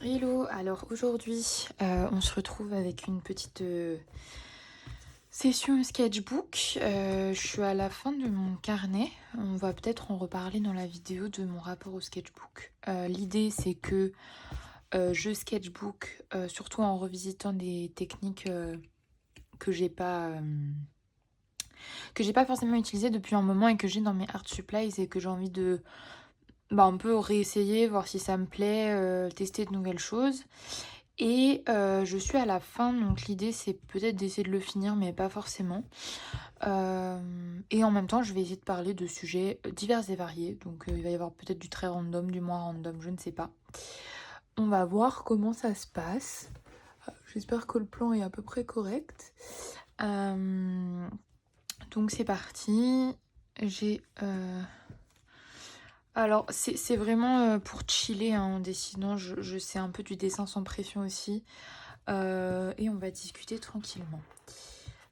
Hello, alors aujourd'hui on se retrouve avec une petite session sketchbook. Je suis à la fin de mon carnet, on va peut-être en reparler dans la vidéo de mon rapport au sketchbook. L'idée c'est que je sketchbook surtout en revisitant des techniques que j'ai pas forcément utilisées depuis un moment et que j'ai dans mes art supplies et que j'ai envie de un peu réessayer, voir si ça me plaît, tester de nouvelles choses. Et je suis à la fin, donc l'idée c'est peut-être d'essayer de le finir, mais pas forcément. Et en même temps, je vais essayer de parler de sujets divers et variés. Donc il va y avoir peut-être du très random, du moins random, je ne sais pas. On va voir comment ça se passe. J'espère que le plan est à peu près correct. Donc c'est parti. J'ai... Alors, c'est vraiment pour chiller hein, en dessinant. Je sais un peu du dessin sans pression aussi. Et on va discuter tranquillement.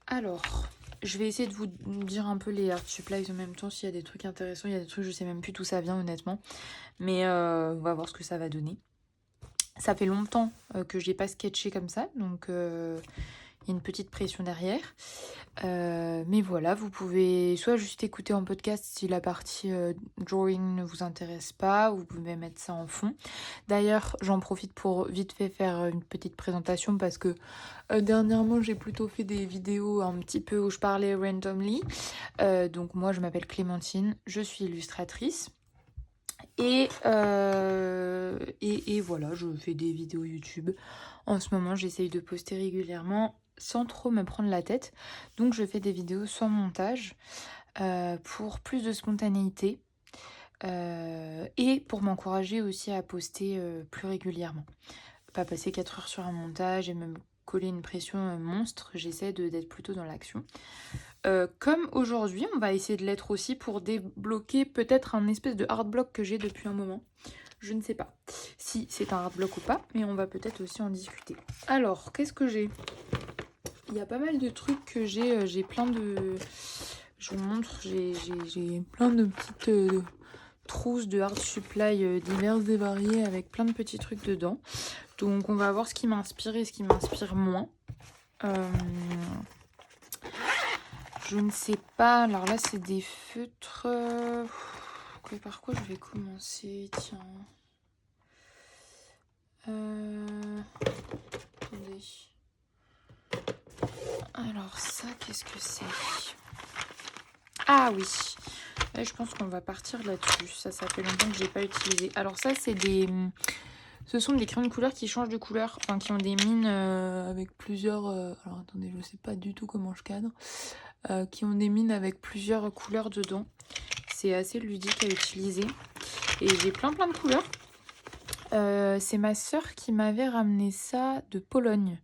Alors, je vais essayer de vous dire un peu les art supplies en même temps. S'il y a des trucs intéressants, il y a des trucs, je sais même plus d'où ça vient honnêtement. Mais on va voir ce que ça va donner. Ça fait longtemps que j'ai pas sketché comme ça. Donc, il y a une petite pression derrière. Mais voilà, vous pouvez soit juste écouter en podcast si la partie drawing ne vous intéresse pas, vous pouvez mettre ça en fond. D'ailleurs, j'en profite pour vite fait faire une petite présentation parce que dernièrement j'ai plutôt fait des vidéos un petit peu où je parlais randomly. Donc moi je m'appelle Clémentine, je suis illustratrice. Et voilà, je fais des vidéos YouTube. En ce moment, j'essaye de poster régulièrement sans trop me prendre la tête. Donc, je fais des vidéos sans montage pour plus de spontanéité et pour m'encourager aussi à poster plus régulièrement. Pas passer 4 heures sur un montage et me coller une pression monstre. J'essaie d'être plutôt dans l'action. Comme aujourd'hui, on va essayer de l'être aussi pour débloquer peut-être un espèce de hard block que j'ai depuis un moment. Je ne sais pas si c'est un hard block ou pas, mais on va peut-être aussi en discuter. Alors, qu'est-ce que j'ai? Il y a pas mal de trucs que j'ai plein de... Je vous montre, j'ai plein de petites trousses de art supply diverses et variées avec plein de petits trucs dedans. Donc on va voir ce qui m'inspire et ce qui m'inspire moins. Je ne sais pas. Alors là, c'est des feutres. Par quoi je vais commencer? Tiens. Attendez. Alors ça, qu'est-ce que c'est? Ah oui. Là, je pense qu'on va partir là-dessus. Ça fait longtemps que j'ai pas utilisé. Alors ça, c'est des... Ce sont des crayons de couleur qui changent de couleur. Enfin, qui ont des mines avec plusieurs... Alors attendez, je sais pas du tout comment je cadre. Qui ont des mines avec plusieurs couleurs dedans. C'est assez ludique à utiliser. Et j'ai plein de couleurs. C'est ma sœur qui m'avait ramené ça de Pologne.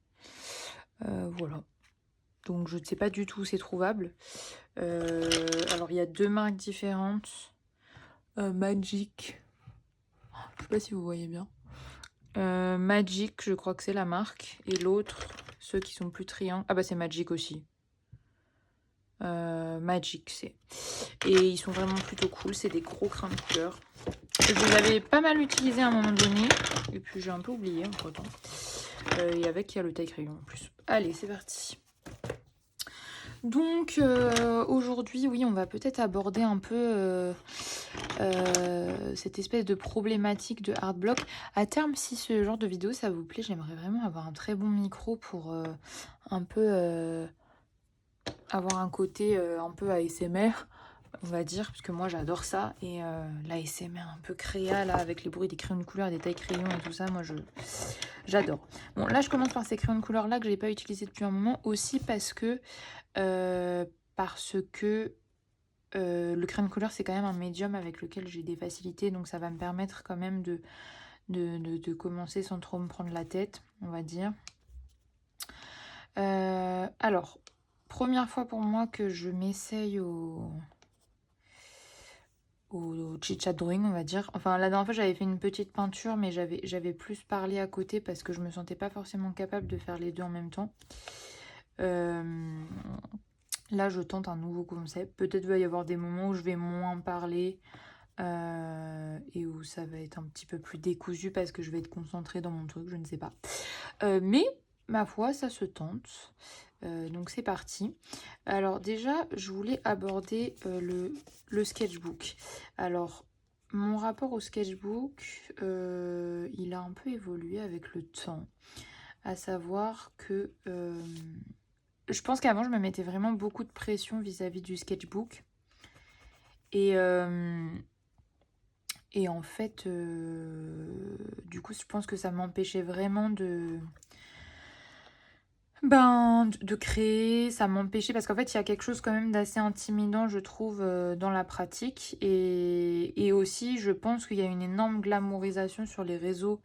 Voilà. Donc je ne sais pas du tout où c'est trouvable. Alors il y a deux marques différentes. Magic. Je sais pas si vous voyez bien. Magic, je crois que c'est la marque. Et l'autre, ceux qui sont plus triangles. Ah bah c'est Magic aussi. Magic c'est. Et ils sont vraiment plutôt cool. C'est des gros crayons de couleur. Je les avais pas mal utilisés à un moment donné. Et puis j'ai un peu oublié entre temps. Et avec il y a le taille crayon en plus. Allez, c'est parti. Donc aujourd'hui, oui, on va peut-être aborder un peu cette espèce de problématique de hard block. À terme, si ce genre de vidéo ça vous plaît, j'aimerais vraiment avoir un très bon micro pour un peu avoir un côté un peu ASMR, on va dire, parce que moi j'adore ça. Et l'ASMR un peu créa là, avec les bruits des crayons de couleur, des tailles crayons et tout ça, moi j'adore. Bon, là je commence par ces crayons de couleur là que j'ai pas utilisé depuis un moment, aussi parce que le crayon de couleur c'est quand même un médium avec lequel j'ai des facilités, donc ça va me permettre quand même de commencer sans trop me prendre la tête, on va dire. Alors, première fois pour moi que je m'essaye au chit-chat drawing, on va dire. Enfin, la dernière fois, j'avais fait une petite peinture, mais j'avais plus parlé à côté parce que je me sentais pas forcément capable de faire les deux en même temps. Là, je tente un nouveau concept. Peut-être va y avoir des moments où je vais moins parler, et où ça va être un petit peu plus décousu parce que je vais être concentrée dans mon truc, je ne sais pas. Mais ma foi, ça se tente. Donc c'est parti. Alors déjà, je voulais aborder le sketchbook. Alors, mon rapport au sketchbook, il a un peu évolué avec le temps. À savoir que je pense qu'avant, je me mettais vraiment beaucoup de pression vis-à-vis du sketchbook. Et en fait, du coup, je pense que ça m'empêchait vraiment de créer, ça m'empêchait parce qu'en fait, il y a quelque chose quand même d'assez intimidant, je trouve, dans la pratique. Et aussi, je pense qu'il y a une énorme glamourisation sur les réseaux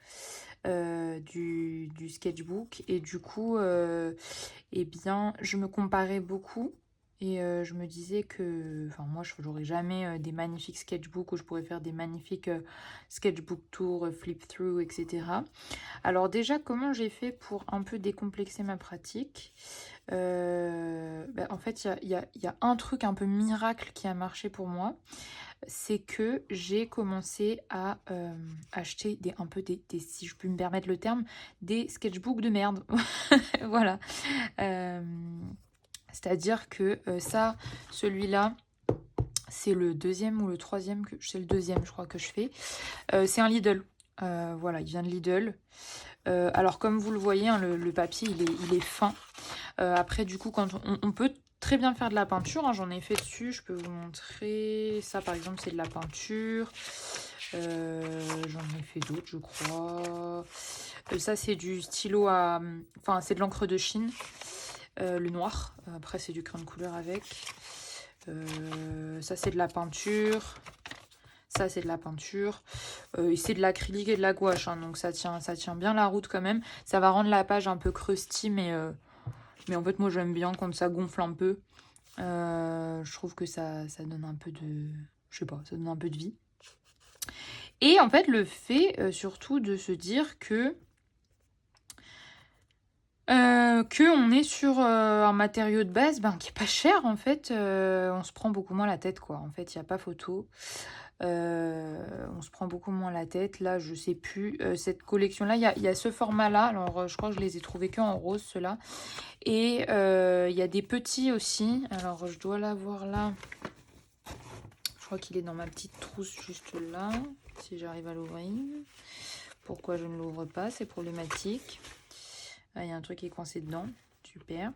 du sketchbook. Et du coup, eh bien, je me comparais beaucoup. Et je me disais que, enfin moi, je n'aurais jamais des magnifiques sketchbooks où je pourrais faire des magnifiques sketchbook tours, flip-through, etc. Alors déjà, comment j'ai fait pour un peu décomplexer ma pratique? En fait, il y a un truc un peu miracle qui a marché pour moi. C'est que j'ai commencé à acheter si je peux me permettre le terme, des sketchbooks de merde. Voilà. Euh, C'est-à-dire que ça, celui-là, c'est le deuxième ou le troisième, c'est le deuxième, je crois, que je fais. C'est un Lidl. Voilà, il vient de Lidl. Alors comme vous le voyez, hein, le papier il est fin. Après du coup quand on peut très bien faire de la peinture, hein, j'en ai fait dessus, je peux vous montrer. Ça par exemple c'est de la peinture. J'en ai fait d'autres je crois. Ça c'est du stylo à... Enfin c'est de l'encre de Chine, le noir. Après c'est du crayon de couleur avec. Ça c'est de la peinture. Ça, c'est de la peinture. Et c'est de l'acrylique et de la gouache. Hein, donc, ça tient bien la route quand même. Ça va rendre la page un peu crusty. Mais en fait, moi, j'aime bien quand ça gonfle un peu. Je trouve que ça donne un peu de... Je sais pas, ça donne un peu de vie. Et en fait, le fait surtout de se dire que on est sur un matériau de base qui est pas cher en fait. On se prend beaucoup moins la tête quoi. En fait, il n'y a pas photo. On se prend beaucoup moins la tête. Là, je sais plus. Cette collection-là, il y a ce format-là. Alors, je crois que je les ai trouvés que en rose, ceux-là. Et il y a des petits aussi. Alors, je dois l'avoir là. Je crois qu'il est dans ma petite trousse juste là. Si j'arrive à l'ouvrir. Pourquoi je ne l'ouvre pas? C'est problématique. Ah, il y a un truc qui est coincé dedans. Super.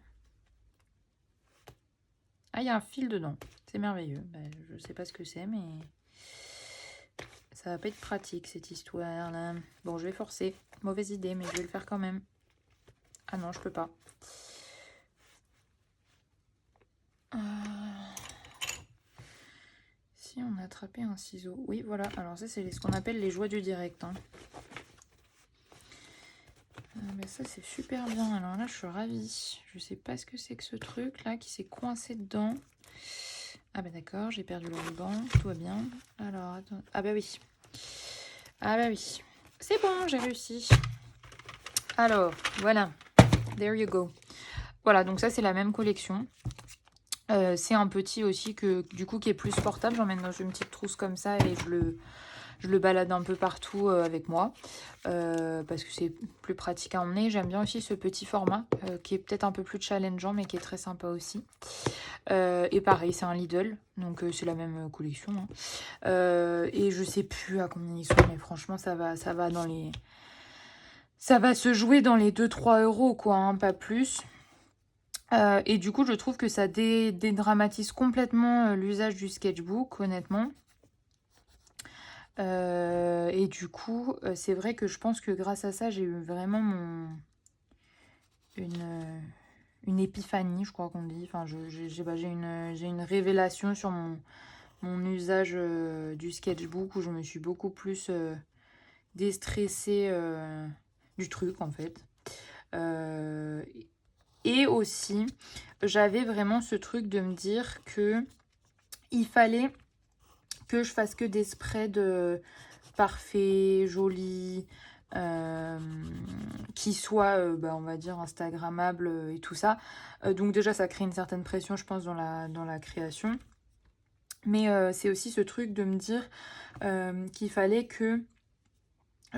Ah, il y a un fil dedans. C'est merveilleux. Je ne sais pas ce que c'est, mais... Ça va pas être pratique cette histoire là. Bon, je vais forcer. Mauvaise idée, mais je vais le faire quand même. Ah non, je peux pas. Si on a attrapé un ciseau. Oui, voilà. Alors ça, c'est ce qu'on appelle les joies du direct. Hein. Mais ça, c'est super bien. Alors là, je suis ravie. Je sais pas ce que c'est que ce truc là qui s'est coincé dedans. Ah bah d'accord, j'ai perdu le ruban. Tout va bien. Alors, attends. Ah bah oui. Ah bah oui. C'est bon, j'ai réussi. Alors, voilà. There you go. Voilà, donc ça, c'est la même collection. C'est un petit aussi que du coup qui est plus portable. J'emmène dans une petite trousse comme ça et je le balade un peu partout avec moi. Parce que c'est plus pratique à emmener. J'aime bien aussi ce petit format qui est peut-être un peu plus challengeant mais qui est très sympa aussi. Et pareil, c'est un Lidl. Donc c'est la même collection. Hein. Et je sais plus à combien ils sont. Mais franchement, ça va dans les... Ça va se jouer dans les 2-3 euros quoi. Hein, pas plus. Et du coup, je trouve que ça dédramatise complètement l'usage du sketchbook, honnêtement. Et du coup, c'est vrai que je pense que grâce à ça, j'ai eu vraiment une épiphanie, je crois qu'on dit. Enfin, j'ai une révélation sur mon usage du sketchbook où je me suis beaucoup plus déstressée du truc, en fait. Et aussi, j'avais vraiment ce truc de me dire que il fallait que je fasse que des spreads parfaits, jolis, qui soient, on va dire, instagrammables et tout ça. Donc déjà, ça crée une certaine pression, je pense, dans la création. Mais c'est aussi ce truc de me dire qu'il fallait que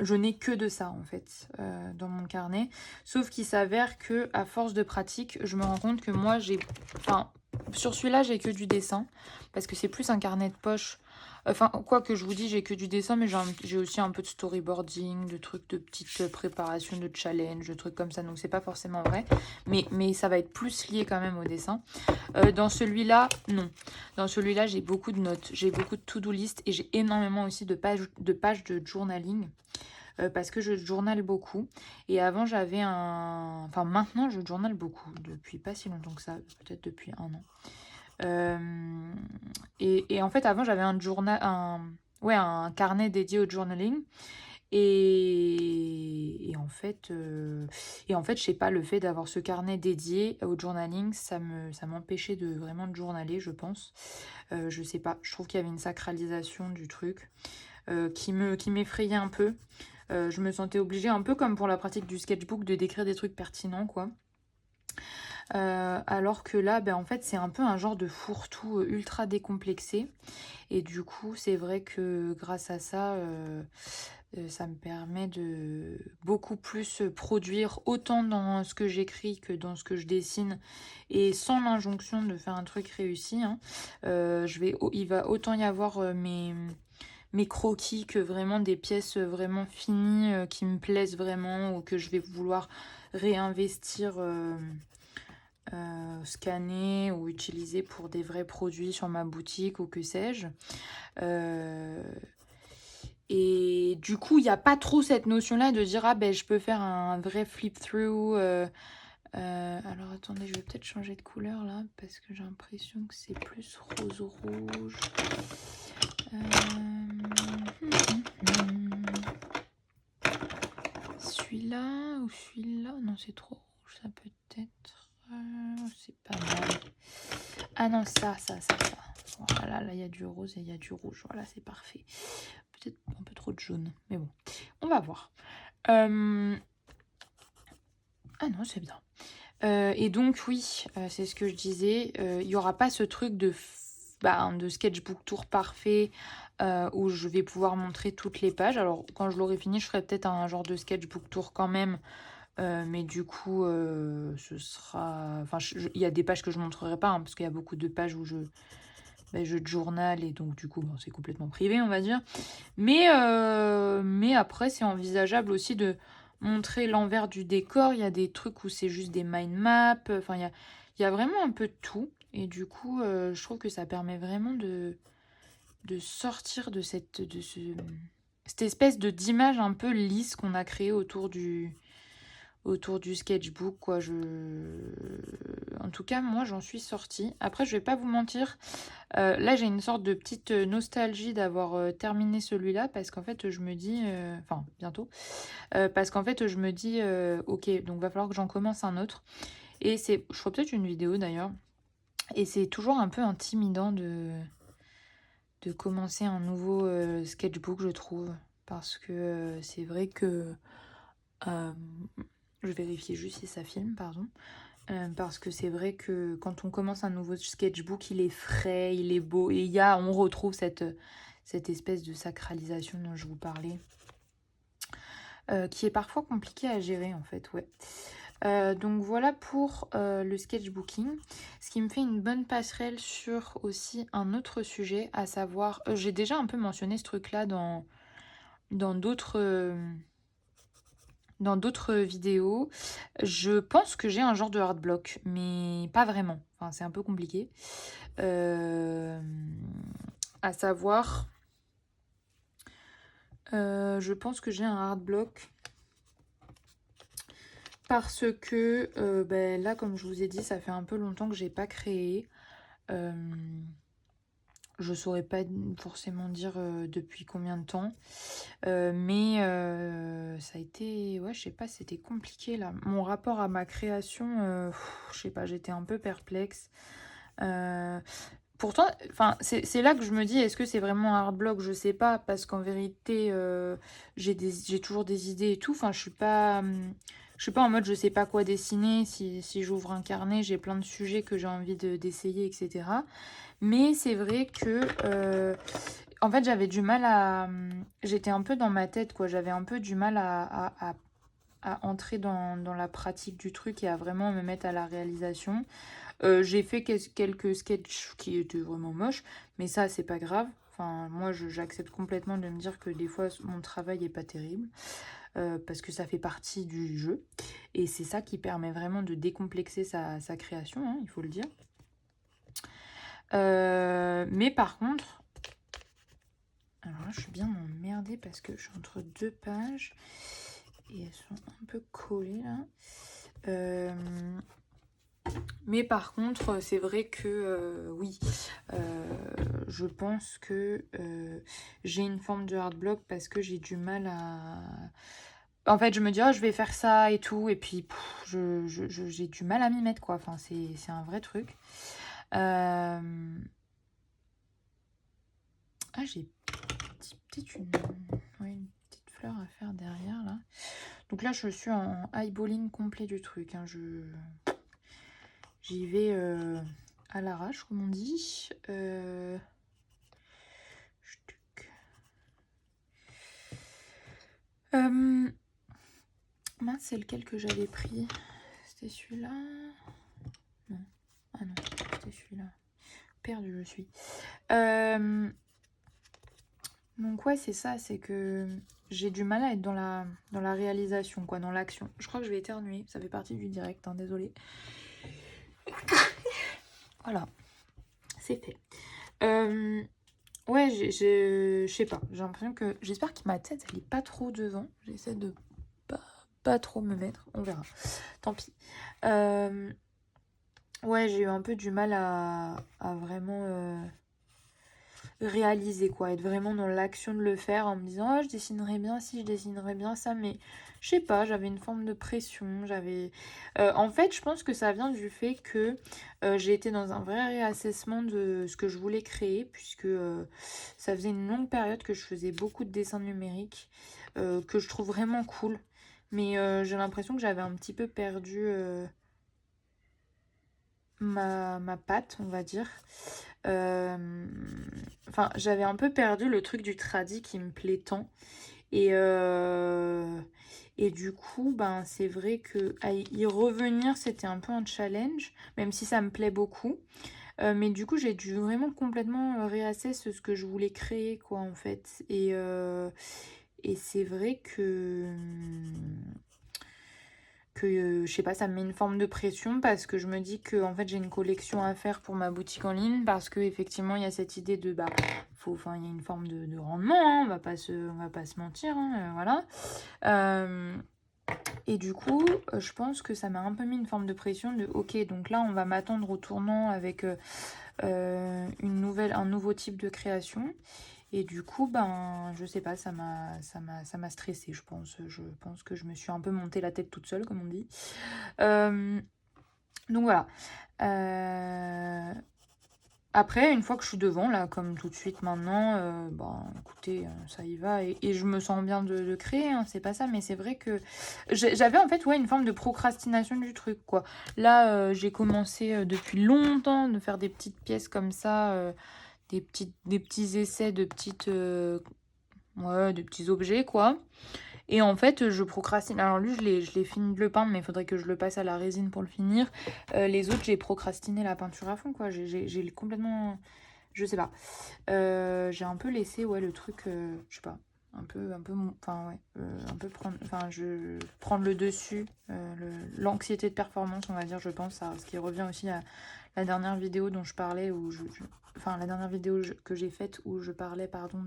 je n'ai que de ça en fait dans mon carnet. Sauf qu'il s'avère que à force de pratique, je me rends compte que moi j'ai... Enfin, sur celui-là, j'ai que du dessin. Parce que c'est plus un carnet de poche. Enfin, quoi que je vous dis, j'ai que du dessin, mais j'ai aussi un peu de storyboarding, de trucs de petites préparations de challenge, de trucs comme ça. Donc c'est pas forcément vrai. Mais ça va être plus lié quand même au dessin. Dans celui-là, non. Dans celui-là, j'ai beaucoup de notes, j'ai beaucoup de to-do list et j'ai énormément aussi de pages de journaling. Parce que je journale beaucoup. Et avant, j'avais un... Enfin, maintenant, je journale beaucoup. Depuis pas si longtemps que ça. Peut-être depuis un an. Et en fait, avant, j'avais un journal... Ouais, un carnet dédié au journaling. Et en fait, je sais pas, le fait d'avoir ce carnet dédié au journaling, ça m'empêchait de vraiment de journaler, je pense. Je sais pas, je trouve qu'il y avait une sacralisation du truc qui m'effrayait un peu. Je me sentais obligée, un peu comme pour la pratique du sketchbook, de décrire des trucs pertinents, quoi. Alors que là, ben, en fait, c'est un peu un genre de fourre-tout ultra décomplexé. Et du coup, c'est vrai que grâce à ça, ça me permet de beaucoup plus produire autant dans ce que j'écris que dans ce que je dessine. Et sans l'injonction de faire un truc réussi, hein. Il va autant y avoir mes croquis que vraiment des pièces vraiment finies qui me plaisent vraiment ou que je vais vouloir réinvestir, scanner ou utiliser pour des vrais produits sur ma boutique ou que sais-je. Et du coup, il n'y a pas trop cette notion-là de dire ah ben je peux faire un vrai flip-through. Alors attendez, je vais peut-être changer de couleur là parce que j'ai l'impression que c'est plus rose-rouge. Celui-là ou celui-là? Non, c'est trop rouge, ça peut-être. C'est pas mal. Ah non, ça. Voilà, là il y a du rose et il y a du rouge. Voilà, c'est parfait. Peut-être un peu trop de jaune, mais bon, on va voir. Ah non, c'est bien. Et donc oui, c'est ce que je disais, il n'y aura pas ce truc de sketchbook tour parfait où je vais pouvoir montrer toutes les pages. Alors quand je l'aurai fini, je ferai peut-être un genre de sketchbook tour quand même, mais du coup ce sera... Enfin, il y a des pages que je montrerai pas, hein, parce qu'il y a beaucoup de pages où je journal et donc du coup bon, c'est complètement privé, on va dire. Mais après, c'est envisageable aussi de montrer l'envers du décor. Il y a des trucs où c'est juste des mind maps. Enfin, il y a vraiment un peu de tout. Et du coup, je trouve que ça permet vraiment de sortir de cette espèce d'image un peu lisse qu'on a créée autour du sketchbook, quoi. En tout cas, moi, j'en suis sortie. Après, je vais pas vous mentir. Là, j'ai une sorte de petite nostalgie d'avoir terminé celui-là parce qu'en fait, je me dis... Enfin, bientôt. Parce qu'en fait, je me dis, ok, donc va falloir que j'en commence un autre. Et je ferai peut-être une vidéo d'ailleurs. Et c'est toujours un peu intimidant de commencer un nouveau sketchbook, je trouve. Parce que c'est vrai que... je vérifie juste si ça filme, pardon. Parce que c'est vrai que quand on commence un nouveau sketchbook, il est frais, il est beau. Et on retrouve cette espèce de sacralisation dont je vous parlais. Qui est parfois compliquée à gérer en fait, ouais. Donc voilà pour le sketchbooking. Ce qui me fait une bonne passerelle sur aussi un autre sujet, à savoir... j'ai déjà un peu mentionné ce truc-là dans d'autres... dans d'autres vidéos. Je pense que j'ai un genre de hard block, mais pas vraiment. Enfin, c'est un peu compliqué. À savoir, je pense que j'ai un hard block parce que là, comme je vous ai dit, ça fait un peu longtemps que j'ai pas créé. Je saurais pas forcément dire depuis combien de temps. Mais ça a été... Ouais, je sais pas, c'était compliqué là. Mon rapport à ma création, je sais pas, j'étais un peu perplexe. Pourtant, enfin, c'est là que je me dis, est-ce que c'est vraiment un hard block? Je sais pas, parce qu'en vérité, j'ai toujours des idées et tout. Enfin, je suis pas en mode je sais pas quoi dessiner. Si j'ouvre un carnet, j'ai plein de sujets que j'ai envie d'essayer, etc. Mais c'est vrai que... en fait, j'avais du mal à... J'étais un peu dans ma tête, quoi. J'avais un peu du mal à entrer dans la pratique du truc et à vraiment me mettre à la réalisation. J'ai fait quelques sketchs qui étaient vraiment moches, mais ça, c'est pas grave. Enfin, moi, j'accepte complètement de me dire que des fois, mon travail est pas terrible, parce que ça fait partie du jeu. Et c'est ça qui permet vraiment de décomplexer sa création, hein, il faut le dire. Mais par contre... Alors là, je suis bien emmerdée parce que je suis entre deux pages et elles sont un peu collées là. Mais par contre, c'est vrai que oui, je pense que j'ai une forme de hard block parce que j'ai du mal à... En fait, je me dis, oh, je vais faire ça et tout, et puis j'ai du mal à m'y mettre, quoi. Enfin, c'est un vrai truc. Ah, j'ai peut-être ouais, une petite fleur à faire derrière, là. Donc là, je suis en eyeballing complet du truc, hein. J'y vais à l'arrache, comme on dit. Mince, c'est lequel que j'avais pris? C'était celui-là? Non. Ah non, c'était celui-là. Perdu, je suis. Donc ouais, c'est ça, c'est que j'ai du mal à être dans la réalisation, quoi, dans l'action. Je crois que je vais éternuer, ça fait partie du direct, hein, désolée. Voilà, c'est fait. Ouais, je sais pas, j'ai l'impression que... J'espère que ma tête, elle est pas trop devant. J'essaie de pas trop me mettre, on verra. Tant pis. Ouais, j'ai eu un peu du mal à vraiment réaliser, quoi. Être vraiment dans l'action de le faire en me disant, oh, je dessinerais bien si, je dessinerais bien ça. Mais je sais pas, j'avais une forme de pression. En fait, je pense que ça vient du fait que j'ai été dans un vrai réassessment de ce que je voulais créer, puisque ça faisait une longue période que je faisais beaucoup de dessins numériques, que je trouve vraiment cool. Mais j'ai l'impression que j'avais un petit peu perdu ma patte, on va dire. Enfin, j'avais un peu perdu le truc du tradi qui me plaît tant. Et du coup, ben, c'est vrai que à y revenir, c'était un peu un challenge, même si ça me plaît beaucoup. Mais du coup, j'ai dû vraiment complètement réassesser ce que je voulais créer, quoi, en fait. Et c'est vrai que je sais pas, ça me met une forme de pression parce que je me dis que en fait j'ai une collection à faire pour ma boutique en ligne, parce que effectivement il y a cette idée de bah enfin il y a une forme de rendement, hein, on va pas se mentir, hein, voilà. Et du coup je pense que ça m'a un peu mis une forme de pression de ok, donc là on va m'attendre au tournant avec un nouveau type de création. Et du coup, ben, je sais pas, ça m'a stressée, je pense. Je pense que je me suis un peu monté la tête toute seule, comme on dit. Donc voilà. Après, une fois que je suis devant, là, comme tout de suite maintenant, ben, écoutez, ça y va. Et je me sens bien de créer, hein, c'est pas ça. Mais c'est vrai que j'avais en fait, ouais, une forme de procrastination du truc, quoi. Là, j'ai commencé depuis longtemps de faire des petites pièces comme ça, des petits essais de de petits objets, quoi. Et en fait, je procrastine. Alors lui, je l'ai fini de le peindre, mais il faudrait que je le passe à la résine pour le finir. Les autres, j'ai procrastiné la peinture à fond, quoi. J'ai complètement... Je sais pas. J'ai un peu laissé, ouais, le truc, je sais pas, enfin, ouais, un peu prendre le dessus, l'anxiété de performance, on va dire, je pense, ce qui revient aussi à la dernière vidéo dont je parlais, enfin, la dernière vidéo que j'ai faite où je parlais, pardon,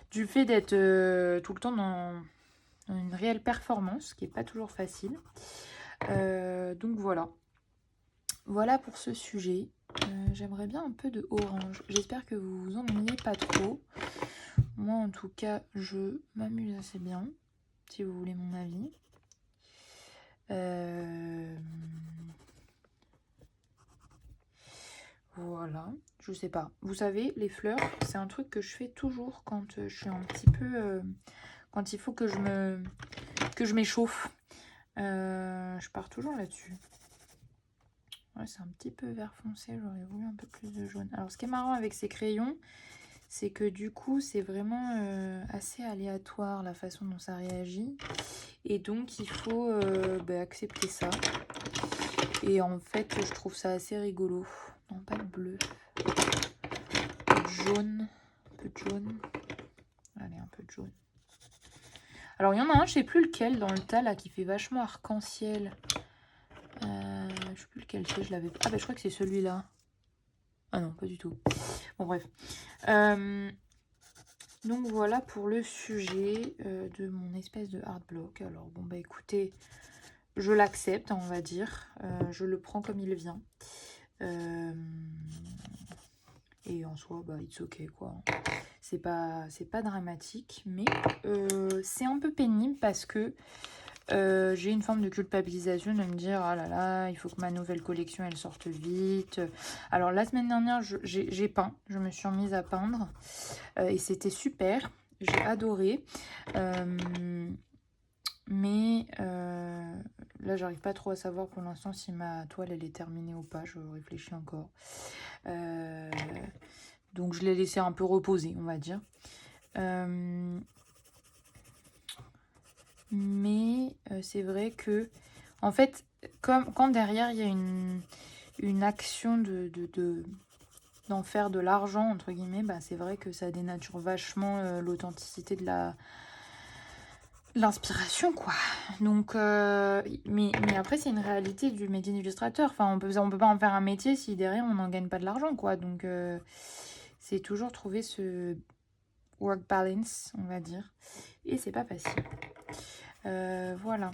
du fait d'être tout le temps dans une réelle performance, qui est pas toujours facile. Donc voilà. Voilà pour ce sujet. J'aimerais bien un peu de orange. J'espère que vous vous ennuyez pas trop. Moi, en tout cas, je m'amuse assez bien, si vous voulez mon avis. Voilà, je sais pas. Vous savez, les fleurs, c'est un truc que je fais toujours quand je suis un petit peu... quand il faut que je m'échauffe. Je pars toujours là-dessus. Ouais, c'est un petit peu vert foncé, j'aurais voulu un peu plus de jaune. Alors ce qui est marrant avec ces crayons, c'est que du coup c'est vraiment assez aléatoire la façon dont ça réagit. Et donc il faut accepter ça. Et en fait je trouve ça assez rigolo. Non, pas de bleu. Un peu de jaune. Un peu de jaune. Allez, un peu de jaune. Alors il y en a un, je sais plus lequel dans le tas là qui fait vachement arc-en-ciel. Je sais plus lequel c'est, je l'avais. Ah bah je crois que c'est celui-là. Ah non, pas du tout. Bon bref. Donc voilà pour le sujet de mon espèce de art block. Alors bon bah écoutez, je l'accepte, on va dire. Je le prends comme il vient. Et en soi, bah it's ok quoi. C'est pas dramatique, mais c'est un peu pénible parce que j'ai une forme de culpabilisation de me dire ah là là, il faut que ma nouvelle collection elle sorte vite. Alors la semaine dernière j'ai peint, je me suis remise à peindre et c'était super, j'ai adoré. Mais là j'arrive pas trop à savoir pour l'instant si ma toile elle est terminée ou pas, je réfléchis encore. Donc je l'ai laissé un peu reposer, on va dire. Mais c'est vrai que, en fait, comme quand derrière il y a une action d'en faire de l'argent, entre guillemets, bah, c'est vrai que ça dénature vachement l'authenticité de l'inspiration, quoi. Donc, mais après, c'est une réalité du métier d'illustrateur. Enfin, on peut pas en faire un métier si derrière on n'en gagne pas de l'argent, quoi. Donc, c'est toujours trouver ce work balance, on va dire. Et c'est pas facile. Voilà.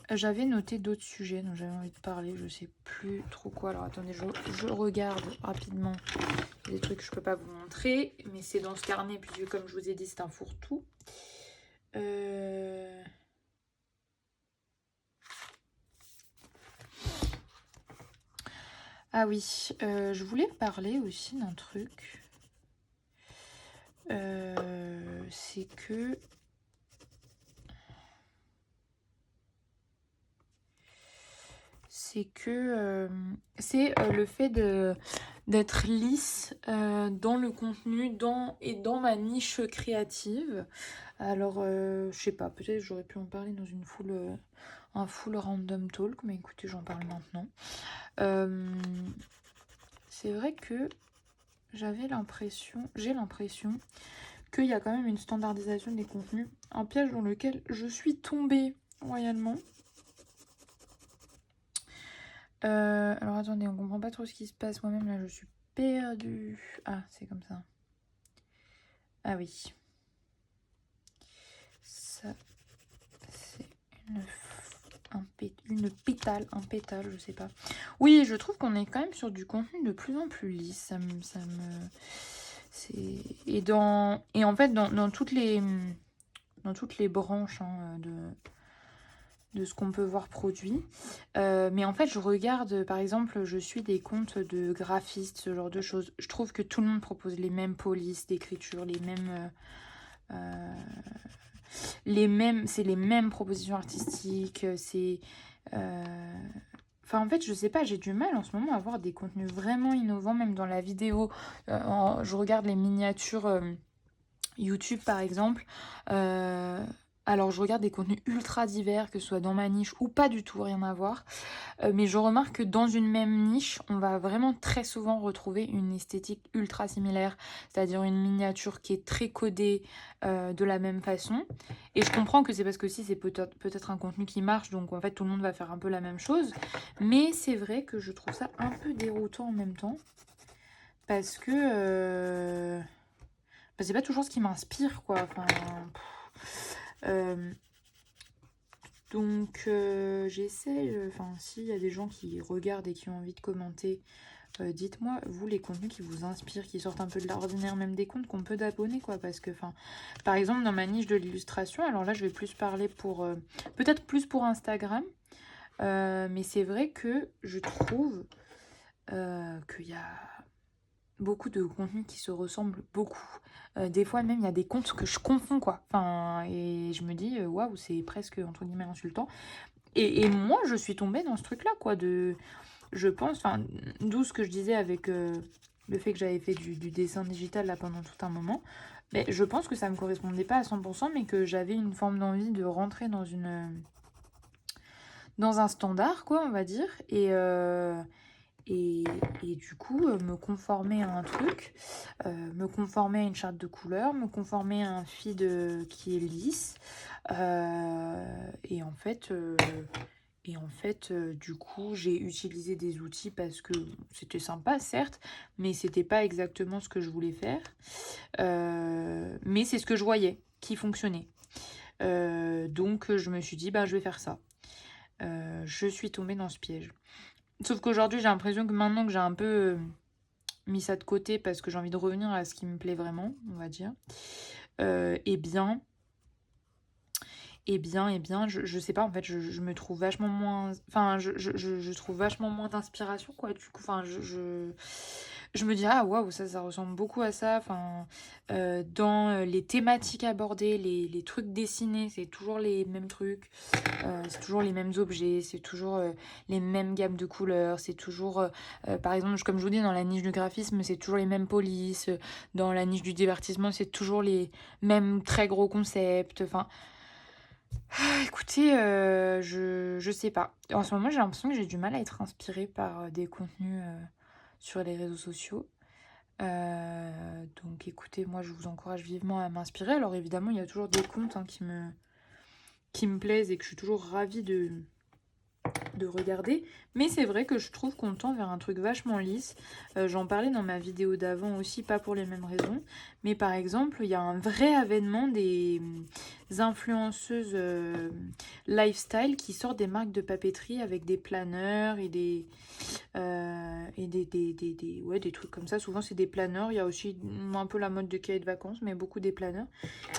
J'avais noté d'autres sujets dont j'avais envie de parler, je sais plus trop quoi. Alors attendez, je regarde rapidement des trucs que je peux pas vous montrer, mais c'est dans ce carnet, puisque comme je vous ai dit, c'est un fourre-tout. Ah oui, je voulais parler aussi d'un truc. C'est que c'est le fait d'être lisse dans le contenu dans ma niche créative. Alors, je sais pas, peut-être j'aurais pu en parler dans un full random talk, mais écoutez, j'en parle maintenant. C'est vrai que j'ai l'impression qu'il y a quand même une standardisation des contenus, un piège dans lequel je suis tombée royalement. Alors attendez, on comprend pas trop ce qui se passe. Moi-même là, je suis perdue. Ah, c'est comme ça. Ah oui. Ça, c'est une pétale, je sais pas. Oui, je trouve qu'on est quand même sur du contenu de plus en plus lisse. Et en fait, dans toutes les branches hein, de ce qu'on peut voir produit. Mais en fait, je regarde, par exemple, je suis des comptes de graphistes, ce genre de choses. Je trouve que tout le monde propose les mêmes polices d'écriture, c'est les mêmes propositions artistiques, Enfin, en fait, je sais pas, j'ai du mal en ce moment à voir des contenus vraiment innovants, même dans la vidéo. Je regarde les miniatures YouTube, par exemple. Alors, je regarde des contenus ultra divers, que ce soit dans ma niche ou pas du tout, rien à voir. Mais je remarque que dans une même niche, on va vraiment très souvent retrouver une esthétique ultra similaire, c'est-à-dire une miniature qui est très codée de la même façon. Et je comprends que c'est parce que si c'est peut-être un contenu qui marche, donc en fait tout le monde va faire un peu la même chose. Mais c'est vrai que je trouve ça un peu déroutant en même temps, parce que c'est pas toujours ce qui m'inspire, quoi. Enfin, donc j'essaie, enfin s'il y a des gens qui regardent et qui ont envie de commenter, dites-moi, vous, les contenus qui vous inspirent, qui sortent un peu de l'ordinaire, même des comptes qu'on peut d'abonnés, quoi. Parce que, enfin, par exemple, dans ma niche de l'illustration, alors là, je vais plus parler pour, peut-être plus pour Instagram, mais c'est vrai que je trouve qu'il y a beaucoup de contenus qui se ressemblent beaucoup. Des fois même il y a des comptes que je confonds quoi. Enfin, et je me dis waouh, c'est presque entre guillemets insultant. Et moi je suis tombée dans ce truc là quoi, de je pense, enfin, d'où ce que je disais avec le fait que j'avais fait du dessin digital là pendant tout un moment, mais je pense que ça me correspondait pas à 100%, mais que j'avais une forme d'envie de rentrer dans un standard, quoi, on va dire, et, et du coup, me conformer à un truc, me conformer à une charte de couleurs, me conformer à un feed qui est lisse, et en fait... du coup, j'ai utilisé des outils parce que c'était sympa, certes, mais c'était pas exactement ce que je voulais faire. Mais c'est ce que je voyais qui fonctionnait. Donc, je me suis dit, bah, je vais faire ça. Je suis tombée dans ce piège. Sauf qu'aujourd'hui, j'ai l'impression que maintenant que j'ai un peu mis ça de côté parce que j'ai envie de revenir à ce qui me plaît vraiment, on va dire, eh bien, je sais pas, en fait, je me trouve vachement moins... Enfin, je trouve vachement moins d'inspiration, quoi. Du coup, enfin, je me dis, ah, waouh, ça ressemble beaucoup à ça. Enfin, dans les thématiques abordées, les trucs dessinés, c'est toujours les mêmes trucs. C'est toujours les mêmes objets, c'est toujours les mêmes gammes de couleurs, c'est toujours, par exemple, comme je vous dis, dans la niche du graphisme, c'est toujours les mêmes polices, dans la niche du divertissement, c'est toujours les mêmes très gros concepts, enfin... Écoutez, je sais pas. En ce moment, j'ai l'impression que j'ai du mal à être inspirée par des contenus sur les réseaux sociaux. Donc écoutez, moi je vous encourage vivement à m'inspirer. Alors évidemment, il y a toujours des comptes hein, qui me plaisent et que je suis toujours ravie de regarder. Mais c'est vrai que je trouve qu'on tend vers un truc vachement lisse. J'en parlais dans ma vidéo d'avant aussi, pas pour les mêmes raisons. Mais par exemple, il y a un vrai avènement des influenceuses lifestyle qui sortent des marques de papeterie avec des planeurs et des trucs comme ça. Souvent, c'est des planeurs. Il y a aussi un peu la mode de cahier de vacances, mais beaucoup des planeurs.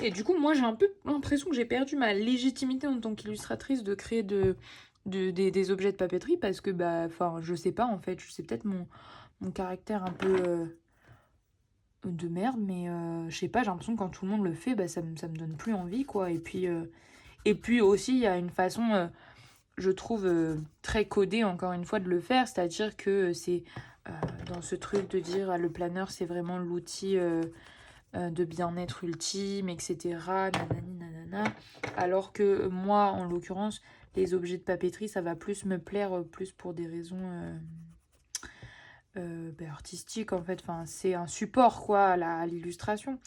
Et du coup, moi, j'ai un peu l'impression que j'ai perdu ma légitimité en tant qu'illustratrice de créer des objets de papeterie parce que, bah, enfin, je sais pas, en fait. C'est peut-être mon caractère un peu de merde, mais je sais pas, j'ai l'impression que quand tout le monde le fait, bah, ça me donne plus envie, quoi. Et puis aussi, il y a une façon... je trouve très codé encore une fois de le faire, c'est-à-dire que c'est dans ce truc de dire ah, le planeur c'est vraiment l'outil de bien-être ultime, etc. Nanani, nanana. Alors que moi, en l'occurrence, les objets de papeterie, ça va plus me plaire plus pour des raisons artistiques en fait. Enfin, c'est un support quoi à l'illustration.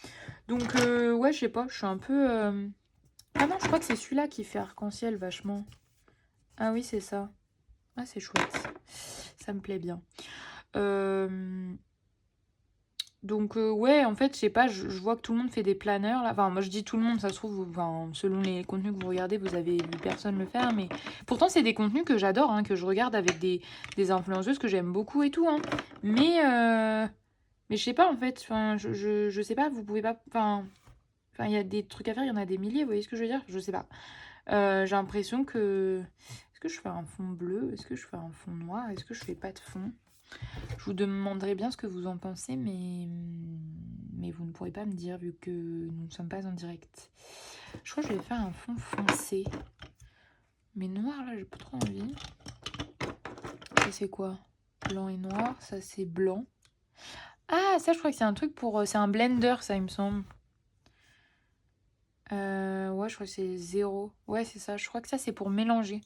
Donc ouais, je sais pas, je suis un peu... Ah non, je crois que c'est celui-là qui fait arc-en-ciel vachement. Ah oui, c'est ça. Ah, c'est chouette. Ça me plaît bien. Donc, ouais, en fait, je sais pas, je vois que tout le monde fait des planeurs, là. Enfin, moi, je dis tout le monde, ça se trouve, enfin, selon les contenus que vous regardez, vous avez vu personne le faire, mais... Pourtant, c'est des contenus que j'adore, hein, que je regarde avec des influenceuses que j'aime beaucoup et tout, hein. Mais je sais pas, en fait, enfin, je sais pas, vous pouvez pas... Enfin, il y a des trucs à faire, il y en a des milliers, vous voyez ce que je veux dire? Je sais pas. J'ai l'impression que... Est-ce que je fais un fond bleu? Est-ce que je fais un fond noir? Est-ce que je fais pas de fond? Je vous demanderai bien ce que vous en pensez, mais vous ne pourrez pas me dire vu que nous ne sommes pas en direct. Je crois que je vais faire un fond foncé. Mais noir, là, j'ai pas trop envie. Ça, c'est quoi? Blanc et noir. Ça, c'est blanc. Ah, ça, je crois que c'est un truc pour... C'est un blender, ça, il me semble. Ouais, je crois que c'est 0. Ouais, c'est ça. Je crois que ça, c'est pour mélanger.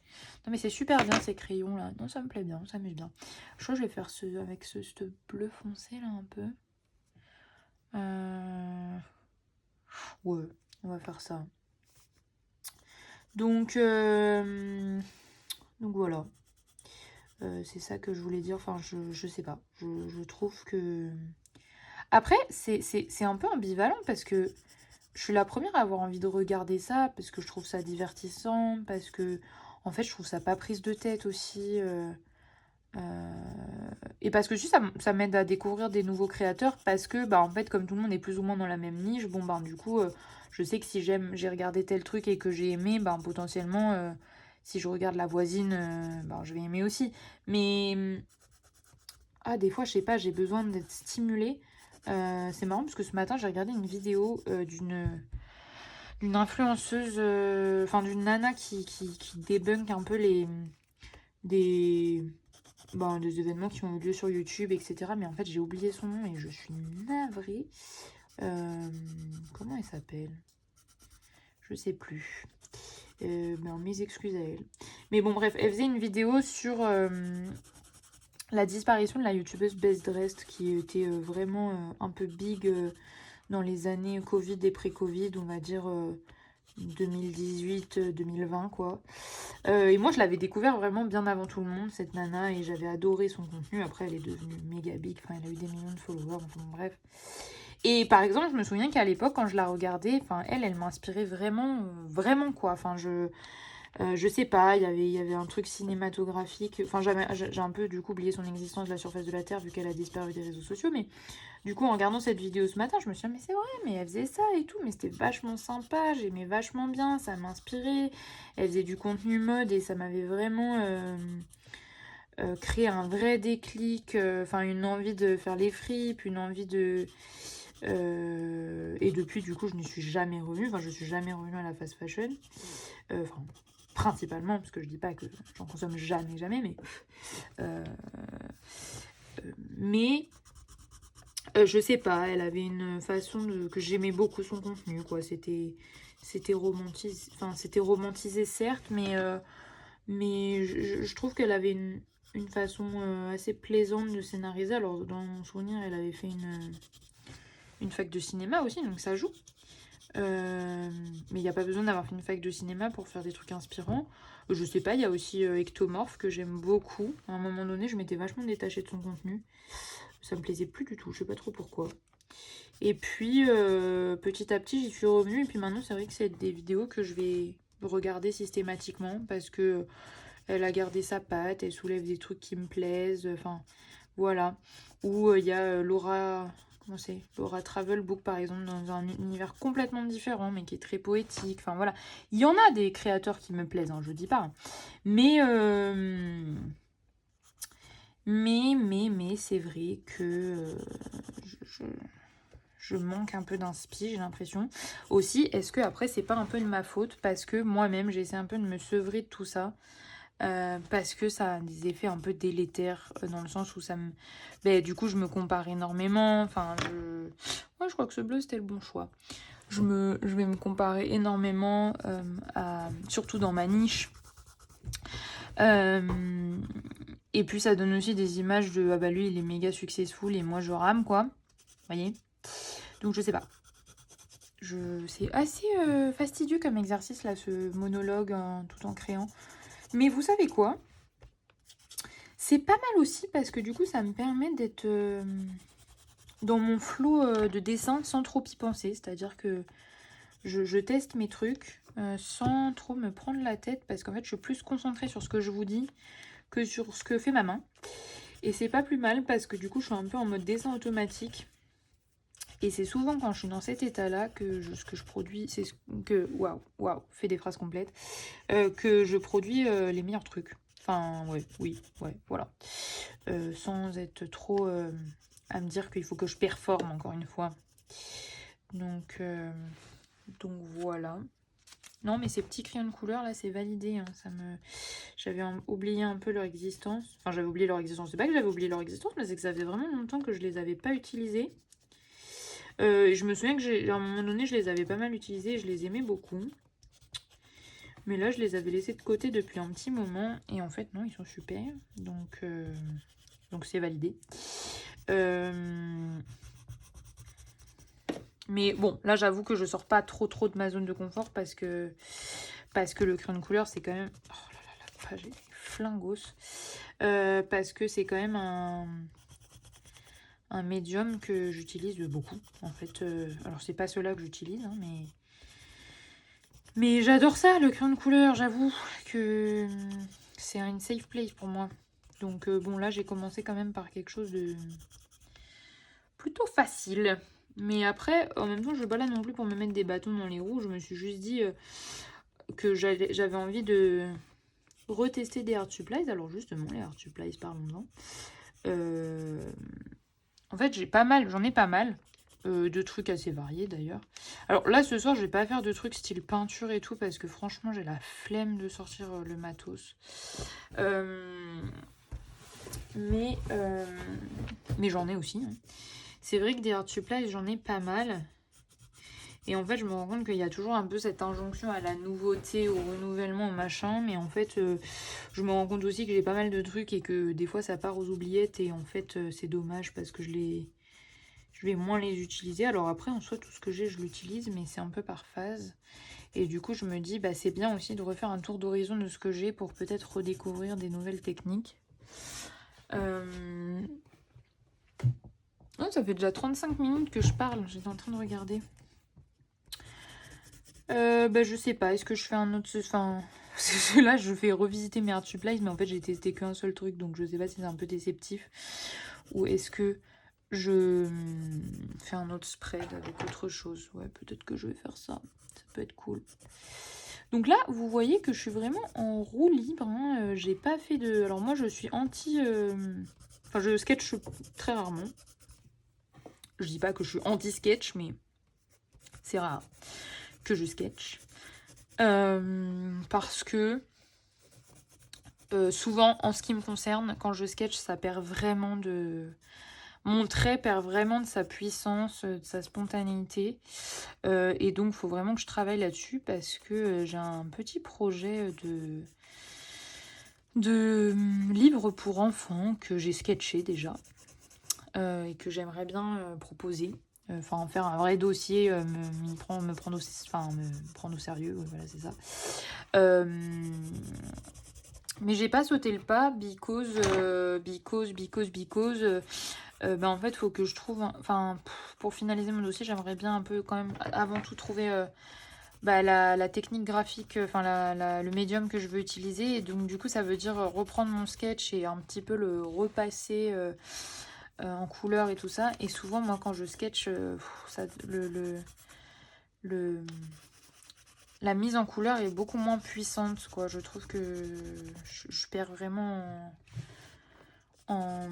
Non, mais c'est super bien, ces crayons-là. Non, ça me plaît bien, ça m'amuse bien. Je crois que je vais faire avec ce bleu foncé, là, un peu. Ouais, on va faire ça. Donc voilà. C'est ça que je voulais dire. Enfin, je sais pas. Je trouve que... Après, c'est un peu ambivalent parce que je suis la première à avoir envie de regarder ça parce que je trouve ça divertissant, parce que, en fait, je trouve ça pas prise de tête aussi. Et parce que juste, ça m'aide à découvrir des nouveaux créateurs parce que, bah, en fait, comme tout le monde est plus ou moins dans la même niche, bon, bah, du coup, je sais que si j'ai regardé tel truc et que j'ai aimé, bah, potentiellement, si je regarde la voisine, bah, je vais aimer aussi. Mais, ah, des fois, je sais pas, j'ai besoin d'être stimulée. C'est marrant parce que ce matin, j'ai regardé une vidéo d'une influenceuse, enfin, d'une nana qui débunk un peu des des événements qui ont eu lieu sur YouTube, etc. Mais en fait, j'ai oublié son nom et je suis navrée. Comment elle s'appelle? Je sais plus. Mes excuses à elle. Mais bon, bref, elle faisait une vidéo sur la disparition de la youtubeuse Best Dressed qui était vraiment un peu big dans les années Covid et pré-Covid, on va dire 2018-2020 quoi. Et moi je l'avais découvert vraiment bien avant tout le monde cette nana et j'avais adoré son contenu. Après elle est devenue méga big, enfin elle a eu des millions de followers, enfin bon, bref. Et par exemple je me souviens qu'à l'époque quand je la regardais, enfin elle m'inspirait vraiment, vraiment quoi. Enfin je sais pas, il y avait un truc cinématographique. Enfin, j'ai un peu du coup oublié son existence de la surface de la Terre vu qu'elle a disparu des réseaux sociaux. Mais du coup, en regardant cette vidéo ce matin, je me suis dit, mais c'est vrai, mais elle faisait ça et tout. Mais c'était vachement sympa, j'aimais vachement bien, ça m'inspirait. Elle faisait du contenu mode et ça m'avait vraiment créé un vrai déclic. Enfin, une envie de faire les fripes, une envie de. Et depuis, du coup, je n'y suis jamais revenue. Enfin, je suis jamais revenue à la fast fashion. Enfin, principalement, parce que je dis pas que j'en consomme jamais, mais je sais pas, elle avait une façon que j'aimais beaucoup son contenu, quoi. C'était romantisé, enfin c'était romantisé certes, mais je trouve qu'elle avait une façon assez plaisante de scénariser. Alors dans mon souvenir, elle avait fait une fac de cinéma aussi, donc ça joue. Mais il n'y a pas besoin d'avoir fait une fac de cinéma pour faire des trucs inspirants. Je sais pas, il y a aussi Ectomorph que j'aime beaucoup. À un moment donné, je m'étais vachement détachée de son contenu. Ça me plaisait plus du tout, je sais pas trop pourquoi. Et puis, petit à petit, j'y suis revenue. Et puis maintenant, c'est vrai que c'est des vidéos que je vais regarder systématiquement parce que elle a gardé sa patte, elle soulève des trucs qui me plaisent. Enfin, voilà. Ou il y a Laura. Comment c'est? Laura Travelbook, par exemple, dans un univers complètement différent, mais qui est très poétique. Enfin, voilà. Il y en a des créateurs qui me plaisent, hein, je dis pas. Mais. Mais c'est vrai que je, je manque un peu d'inspi, j'ai l'impression. Aussi, est-ce que après c'est pas un peu de ma faute parce que moi-même j'essaie un peu de me sevrer de tout ça parce que ça a des effets un peu délétères dans le sens où ça me... Ben, du coup je me compare énormément, enfin je crois que ce bleu c'était le bon choix. Je vais me comparer énormément, surtout dans ma niche. Et puis ça donne aussi des images de ah bah lui il est méga successful et moi je rame quoi. Vous voyez? Donc je sais pas. C'est assez fastidieux comme exercice là, ce monologue tout en créant. Mais vous savez quoi? C'est pas mal aussi parce que du coup ça me permet d'être dans mon flow de dessin sans trop y penser. C'est-à-dire que je teste mes trucs sans trop me prendre la tête parce qu'en fait je suis plus concentrée sur ce que je vous dis que sur ce que fait ma main. Et c'est pas plus mal parce que du coup je suis un peu en mode dessin automatique. Et c'est souvent quand je suis dans cet état-là que ce que je produis, c'est que... Waouh, fais des phrases complètes. Que je produis les meilleurs trucs. Enfin, ouais, voilà. Sans être trop à me dire qu'il faut que je performe, encore une fois. Donc voilà. Non, mais ces petits crayons de couleur, là, c'est validé. Hein. J'avais oublié un peu leur existence. Enfin, j'avais oublié leur existence. C'est pas que j'avais oublié leur existence, mais c'est que ça faisait vraiment longtemps que je les avais pas utilisés. Je me souviens que à un moment donné, je les avais pas mal utilisés et je les aimais beaucoup. Mais là, je les avais laissés de côté depuis un petit moment. Et en fait, non, ils sont super. Donc c'est validé. Mais bon, là, j'avoue que je sors pas trop de ma zone de confort parce que le crayon de couleur, c'est quand même... Oh là là, la page est flingos. Parce que c'est quand même un médium que j'utilise beaucoup. En fait, alors c'est pas ceux-là que j'utilise, hein, mais j'adore ça, le crayon de couleur. J'avoue que c'est une safe place pour moi. Donc bon, là, j'ai commencé quand même par quelque chose de plutôt facile. Mais après, en même temps, je ne veux pas là non plus pour me mettre des bâtons dans les roues. Je me suis juste dit que j'avais envie de retester des art supplies. Alors justement, les art supplies, parlons-en. En fait, j'en ai pas mal. De trucs assez variés d'ailleurs. Alors là, ce soir, je vais pas faire de trucs style peinture et tout parce que franchement, j'ai la flemme de sortir le matos. Mais j'en ai aussi. Hein. C'est vrai que des Art Supply, j'en ai pas mal. Et en fait, je me rends compte qu'il y a toujours un peu cette injonction à la nouveauté, au renouvellement, au machin. Mais en fait, je me rends compte aussi que j'ai pas mal de trucs et que des fois, ça part aux oubliettes. Et en fait, c'est dommage parce que je vais moins les utiliser. Alors après, en soi, tout ce que j'ai, je l'utilise, mais c'est un peu par phase. Et du coup, je me dis, bah, c'est bien aussi de refaire un tour d'horizon de ce que j'ai pour peut-être redécouvrir des nouvelles techniques. Oh, ça fait déjà 35 minutes que je parle. J'étais en train de regarder. Bah, je sais pas. Est-ce que je fais un autre... Enfin, parce que là, je fais revisiter mes Art Supplies, mais en fait, j'ai testé qu'un seul truc, donc je sais pas si c'est un peu déceptif. Ou est-ce que je fais un autre spread avec autre chose. Ouais, peut-être que je vais faire ça. Ça peut être cool. Donc là, vous voyez que je suis vraiment en roue libre. Hein. J'ai pas fait de... Alors moi, je suis anti... Enfin, je sketch très rarement. Je dis pas que je suis anti-sketch, mais c'est rare que je sketch. Parce que souvent, en ce qui me concerne, quand je sketch, ça perd vraiment de... Mon trait perd vraiment de sa puissance, de sa spontanéité. Et donc, il faut vraiment que je travaille là-dessus parce que j'ai un petit projet de livre pour enfants que j'ai sketché déjà et que j'aimerais bien proposer. Enfin, en faire un vrai dossier, me prendre au sérieux, voilà, c'est ça. Mais j'ai pas sauté le pas because en fait, il faut que je trouve... pour finaliser mon dossier, j'aimerais bien un peu quand même, avant tout, trouver la technique graphique, le médium que je veux utiliser. Et donc, du coup, ça veut dire reprendre mon sketch et un petit peu le repasser en couleur et tout ça. Et souvent, moi, quand je sketch, la mise en couleur est beaucoup moins puissante, quoi. Je trouve que je perds vraiment en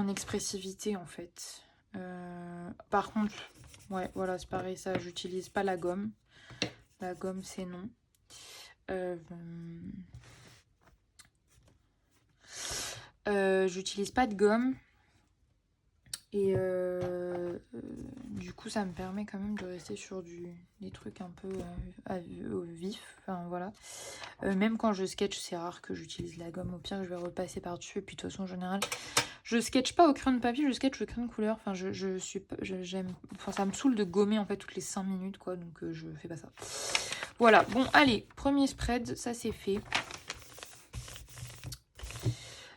expressivité, en fait. Par contre, ouais, voilà, c'est pareil, ça, j'utilise pas la gomme. La gomme, c'est non. J'utilise pas de gomme. Et du coup, ça me permet quand même de rester sur des trucs un peu au vif. Enfin, voilà. Même quand je sketch, c'est rare que j'utilise la gomme. Au pire, je vais repasser par-dessus. Et puis, de toute façon, en général, je sketch pas au crayon de papier, je sketch au crayon de couleur. Enfin, j'aime... Enfin, ça me saoule de gommer, en fait, toutes les 5 minutes, quoi. Donc, je fais pas ça. Voilà. Bon, allez. Premier spread. Ça, c'est fait.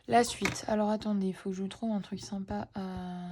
La suite. Alors, attendez. Il faut que je trouve un truc sympa à...